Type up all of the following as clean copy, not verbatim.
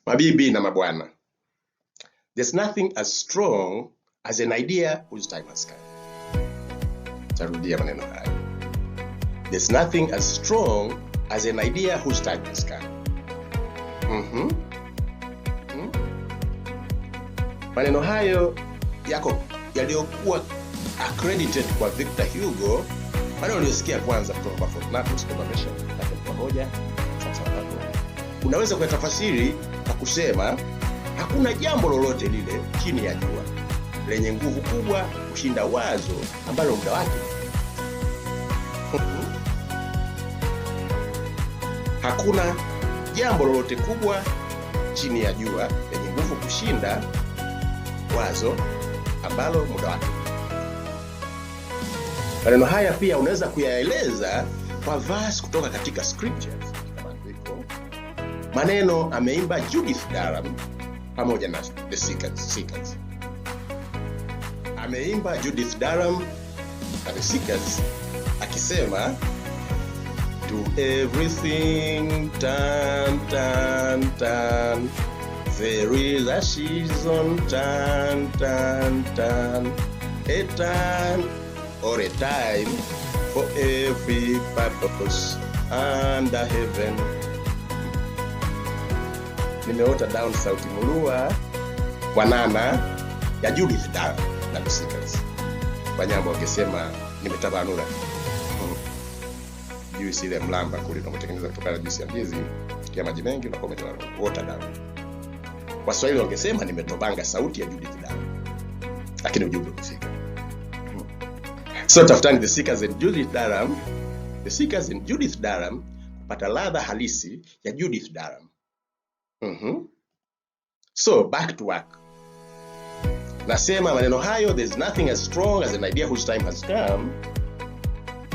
Mabibi na mabwana, there's nothing as strong as an idea whose time has come. Tarudia maneno haya. There's nothing as strong as an idea whose time has come. Maneno hayo yaliyokuwa accredited kwa Victor Hugo, maneno uliyosikia kwanza kutoka kwa Fortunatus kwamba kwa hoja. Sasa hapo unaweza kuyatafasiri kwa kusema hakuna jambo lolote lile chini ya jua lenye nguvu kubwa kushinda wazo ambalo muda wake. Hakuna jambo lolote kubwa chini ya jua lenye nguvu kushinda wazo ambalo muda wake. Maneno haya pia unaweza kuyaeleza kwa verse kutoka katika scriptures. Maneno ameimba Judith Durham pamoja na The Seekers. Ameimba Judith Durham na The Seekers akisema, to everything turn, turn, turn. There is a season, turn, turn, turn. A turn or a time for every purpose under heaven. Nimeota down sauti mulua wanana ya Judith Durham na The Seekers. Wanyambo wakisema nimetabanura. Juisi ile mlamba kule tunatengeneza kutokana na juisi ya ndizi ya maji mengi na kometa water down. Waswahili wangesema nimetobanga sauti ya Judith Durham. Lakini ujumbe umefika. So tafutani The Seekers and Judith Durham. The Seekers and Judith Durham kupata ladha halisi ya Judith Durham. So back to work. Nasema maneno hayo, there's nothing as strong as an idea whose time has come.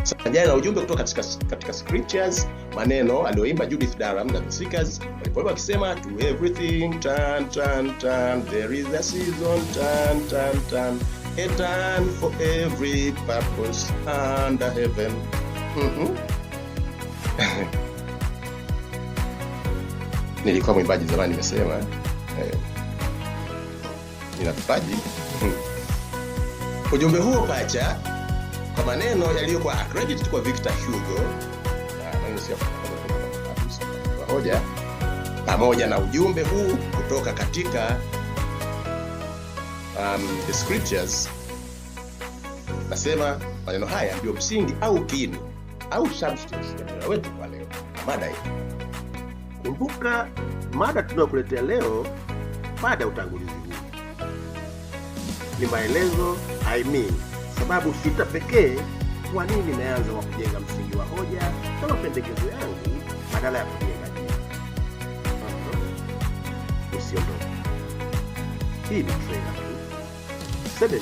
Sanjari na ujumbe kutoka katika scriptures, maneno aliyoimba Judith Durham na The Seekers walipoimba wakisema, to everything turn, turn, turn. There is a season, turn, turn, turn. A turn for every purpose under heaven. Nilikuwa mwimbaji zamani, nimesema nina vipaji. Ujumbe huo pacha kwa maneno yaliyokuwa accredited kwa Victor Hugo kwa hoja, pamoja na ujumbe huu kutoka katika the scriptures. Nasema maneno haya ndio msingi au kiini au substance ya wetu kwa leo. Mada hii, kumbuka mada tunayokuletea leo, mada utangulizi huu ni maelezo, sababu sita pekee kwa nini nimeanza kwa kujenga msingi wa hoja na mapendekezo yangu badala ya kujenga jibu. Usiondoke. Hii ni trailer tu. Sasa ndio